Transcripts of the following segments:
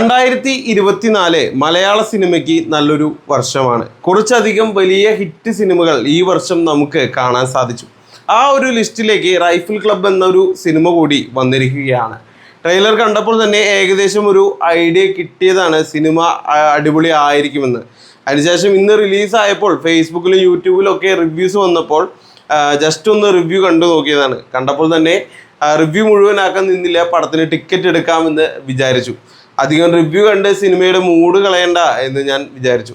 2024 മലയാള സിനിമയ്ക്ക് നല്ലൊരു വർഷമാണ്. കുറച്ചധികം വലിയ ഹിറ്റ് സിനിമകൾ ഈ വർഷം നമുക്ക് കാണാൻ സാധിച്ചു. ആ ഒരു ലിസ്റ്റിലേക്ക് റൈഫിൾ ക്ലബ് എന്നൊരു സിനിമ കൂടി വന്നിരിക്കുകയാണ്. ട്രെയിലർ കണ്ടപ്പോൾ തന്നെ ഏകദേശം ഒരു ഐഡിയ കിട്ടിയതാണ് സിനിമ അടിപൊളി ആയിരിക്കുമെന്ന്. അതിനുശേഷം ഇന്ന് റിലീസായപ്പോൾ ഫേസ്ബുക്കിലും യൂട്യൂബിലും ഒക്കെ റിവ്യൂസ് വന്നപ്പോൾ ജസ്റ്റ് ഒന്ന് റിവ്യൂ കണ്ടു നോക്കിയതാണ്. കണ്ടപ്പോൾ തന്നെ റിവ്യൂ മുഴുവനാക്കാൻ നിന്നില്ല, പടത്തിന് ടിക്കറ്റ് എടുക്കാമെന്ന് വിചാരിച്ചു. അധികം റിവ്യൂ കണ്ട് സിനിമയുടെ മൂഡ് കളയണ്ട എന്ന് ഞാൻ വിചാരിച്ചു.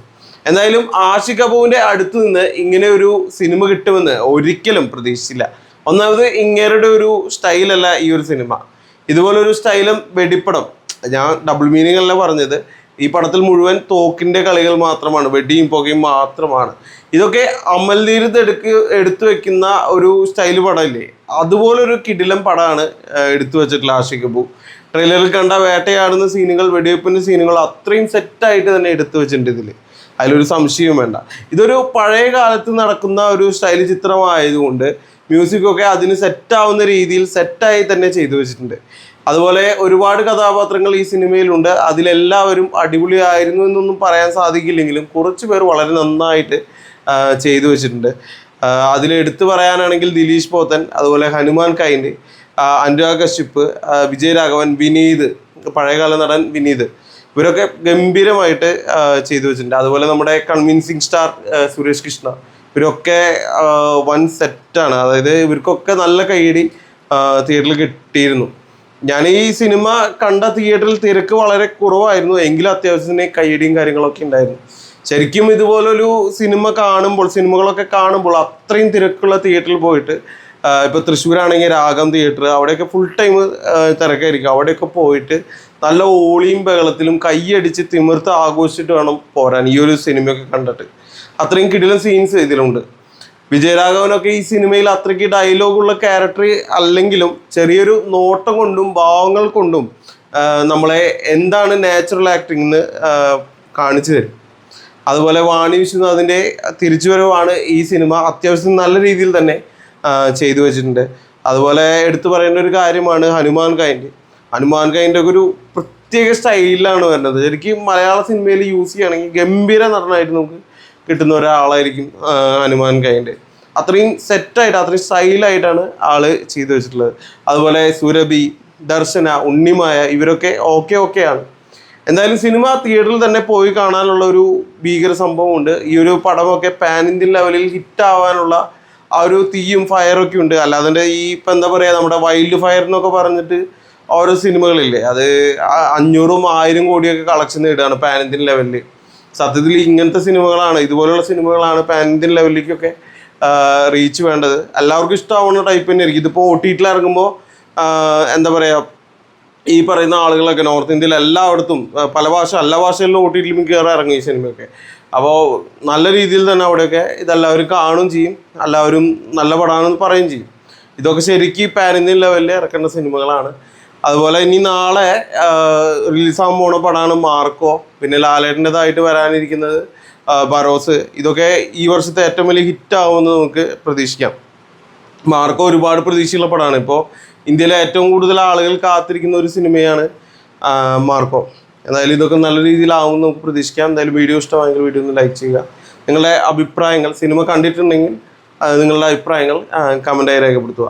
എന്തായാലും ആഷിഖ് കപൂറിൻ്റെ അടുത്ത് നിന്ന് ഇങ്ങനെ ഒരു സിനിമ കിട്ടുമെന്ന് ഒരിക്കലും പ്രതീക്ഷിച്ചില്ല. ഒന്നാമത് ഇങ്ങേരുടെ ഒരു സ്റ്റൈലല്ല ഈ ഒരു സിനിമ. ഇതുപോലൊരു സ്റ്റൈലും വെടിപ്പടം, ഞാൻ ഡബിൾ മീനിങ് അല്ല പറഞ്ഞത്, ഈ പടത്തിൽ മുഴുവൻ തോക്കിൻ്റെ കളികൾ മാത്രമാണ്, വെടിയും പുകയും മാത്രമാണ്. ഇതൊക്കെ അമൽനീരത്ത് എടുത്തു വെക്കുന്ന ഒരു സ്റ്റൈൽ പടമില്ലേ, അതുപോലൊരു കിടിലം പടമാണ് എടുത്തു വെച്ചിട്ടുള്ള ആഷിഖ് കപൂർ. ട്രെയിലറിൽ കണ്ട വേട്ടയാടുന്ന സീനുകൾ, വെടിവെപ്പിൻ്റെ സീനുകൾ അത്രയും സെറ്റായിട്ട് തന്നെ എടുത്തു വെച്ചിട്ടുണ്ട് ഇതിൽ. അതിലൊരു സംശയവും വേണ്ട. ഇതൊരു പഴയ കാലത്ത് നടക്കുന്ന ഒരു സ്റ്റൈൽ ചിത്രമായതുകൊണ്ട് മ്യൂസിക്കൊക്കെ അതിന് സെറ്റാവുന്ന രീതിയിൽ സെറ്റായി തന്നെ ചെയ്തു വെച്ചിട്ടുണ്ട്. അതുപോലെ ഒരുപാട് കഥാപാത്രങ്ങൾ ഈ സിനിമയിലുണ്ട്. അതിലെല്ലാവരും അടിപൊളിയായിരുന്നു എന്നൊന്നും പറയാൻ സാധിക്കില്ലെങ്കിലും കുറച്ച് പേർ വളരെ നന്നായിട്ട് ചെയ്തു വെച്ചിട്ടുണ്ട്. അതിലെടുത്ത് പറയാനാണെങ്കിൽ ദിലീഷ് പോത്തൻ, അതുപോലെ ഹനുമാൻ കൈൻഡ്, അനുരാഗ് കശ്യപ്, വിജയരാഘവൻ, വിനീത്, പഴയകാല നടൻ വിനീത്, ഇവരൊക്കെ ഗംഭീരമായിട്ട് ചെയ്തു വെച്ചിട്ടുണ്ട്. അതുപോലെ നമ്മുടെ കൺവിൻസിങ് സ്റ്റാർ സുരേഷ് കൃഷ്ണ, ഇവരൊക്കെ വൺ സെറ്റാണ്. അതായത് ഇവർക്കൊക്കെ നല്ല കൈയടി തിയേറ്ററിൽ കിട്ടിയിരുന്നു. ഞാൻ ഈ സിനിമ കണ്ട തിയേറ്ററിൽ തിരക്ക് വളരെ കുറവായിരുന്നു, എങ്കിലും അത്യാവശ്യത്തിന് കൈയടിയും കാര്യങ്ങളൊക്കെ ഉണ്ടായിരുന്നു. ശരിക്കും ഇതുപോലൊരു സിനിമകളൊക്കെ കാണുമ്പോൾ അത്രയും തിരക്കുള്ള തിയേറ്ററിൽ പോയിട്ട്, ഇപ്പോൾ തൃശ്ശൂരാണെങ്കിൽ രാഗം തിയേറ്റർ, അവിടെയൊക്കെ ഫുൾ ടൈം തിരക്കായിരിക്കും. അവിടെയൊക്കെ പോയിട്ട് നല്ല ഓളിയും ബഹളത്തിലും കൈയടിച്ച് തിമിർത്ത് ആഘോഷിച്ചിട്ട് വേണം പോരാൻ ഈ ഒരു സിനിമയൊക്കെ കണ്ടിട്ട്. അത്രയും കിടിലൻ സീൻസ് ഇതിലുണ്ട്. വിജയരാഘവനൊക്കെ ഈ സിനിമയിൽ അത്രയ്ക്ക് ഡയലോഗുള്ള ക്യാരക്ടർ അല്ലെങ്കിലും ചെറിയൊരു നോട്ടം കൊണ്ടും ഭാവങ്ങൾ കൊണ്ടും നമ്മളെ എന്താണ് നാച്ചുറൽ ആക്ടിങ് എന്ന് കാണിച്ചു തരും. അതുപോലെ വാണി വിശ്വനാഥിൻ്റെ തിരിച്ചുവരവാണ് ഈ സിനിമ അത്യാവശ്യം നല്ല രീതിയിൽ തന്നെ ചെയ്തു വെച്ചിട്ടുണ്ട്. അതുപോലെ എടുത്തു പറയേണ്ട ഒരു കാര്യമാണ് ഹനുമാൻ കൈൻഡ് ഒക്കെ ഒരു പ്രത്യേക സ്റ്റൈലിലാണ് വരുന്നത്. ശരിക്കും മലയാള സിനിമയിൽ യൂസ് ചെയ്യുകയാണെങ്കിൽ ഗംഭീര നടനായിട്ട് നമുക്ക് കിട്ടുന്ന ഒരാളായിരിക്കും ഹനുമാൻ കൈൻഡ്. അത്രയും സെറ്റായിട്ട് അത്രയും സ്റ്റൈലായിട്ടാണ് ആള് ചെയ്തു വെച്ചിട്ടുള്ളത്. അതുപോലെ സുരഭി, ദർശന, ഉണ്ണിമായ, ഇവരൊക്കെ ഓക്കെയാണ്. എന്തായാലും സിനിമ തിയേറ്ററിൽ തന്നെ പോയി കാണാനുള്ള ഒരു ഭീകര സംഭവമുണ്ട്. ഈ ഒരു പടമൊക്കെ പാൻ ഇന്ത്യൻ ലെവലിൽ ഹിറ്റാവാനുള്ള ആ ഒരു തീയും ഫയറൊക്കെ ഉണ്ട്. അല്ലാതെ ഈ ഇപ്പം എന്താ പറയുക, നമ്മുടെ വൈൽഡ് ഫയർ എന്നൊക്കെ പറഞ്ഞിട്ട് ഓരോ സിനിമകളില്ലേ, അത് 500-1000 കോടിയൊക്കെ കളക്ഷൻ നേടുകയാണ് പാൻ ഇന്ത്യൻ ലെവലിൽ. സത്യത്തിൽ ഇങ്ങനത്തെ സിനിമകളാണ്, ഇതുപോലുള്ള സിനിമകളാണ് പാൻ ഇന്ത്യൻ ലെവലിലേക്കൊക്കെ റീച്ച് വേണ്ടത്. എല്ലാവർക്കും ഇഷ്ടമാവുന്ന ടൈപ്പ് തന്നെ ആയിരിക്കും. ഇതിപ്പോൾ OTT ഇറങ്ങുമ്പോൾ എന്താ പറയുക, ഈ പറയുന്ന ആളുകളൊക്കെ നോർത്ത് ഇന്ത്യയിൽ എല്ലായിടത്തും എല്ലാ ഭാഷകളിലും OTT കയറി ഇറങ്ങും ഈ സിനിമയൊക്കെ. അപ്പോൾ നല്ല രീതിയിൽ തന്നെ അവിടെയൊക്കെ ഇതെല്ലാവരും കാണുകയും ചെയ്യും, എല്ലാവരും നല്ല പടമാണെന്ന് പറയുകയും ചെയ്യും. ഇതൊക്കെ ശരിക്കും പാൻ ഇന്ത്യൻ ലെവലിൽ ഇറക്കേണ്ട സിനിമകളാണ്. അതുപോലെ ഇനി നാളെ റിലീസാകാൻ പോണ പടമാണ് മാർക്കോ. പിന്നെ ലാലേട്ടൻ്റെതായിട്ട് വരാനിരിക്കുന്നത് ബറോസ്. ഇതൊക്കെ ഈ വർഷത്തെ ഏറ്റവും വലിയ ഹിറ്റാവുമെന്ന് നമുക്ക് പ്രതീക്ഷിക്കാം. മാർക്കോ ഒരുപാട് പ്രതീക്ഷയുള്ള പടമാണ്. ഇപ്പോൾ ഇന്ത്യയിലെ ഏറ്റവും കൂടുതൽ ആളുകൾ കാത്തിരിക്കുന്ന ഒരു സിനിമയാണ് മാർക്കോ. എന്തായാലും ഇതൊക്കെ നല്ല രീതിയിലാവുമെന്ന് നമുക്ക് പ്രതീക്ഷിക്കാം. എന്തായാലും വീഡിയോ ഇഷ്ടമായെങ്കിൽ വീഡിയോ ഒന്ന് ലൈക്ക് ചെയ്യുക. നിങ്ങളുടെ അഭിപ്രായങ്ങൾ, സിനിമ കണ്ടിട്ടുണ്ടെങ്കിൽ നിങ്ങളുടെ അഭിപ്രായങ്ങൾ കമൻറ്റായി രേഖപ്പെടുത്തുക.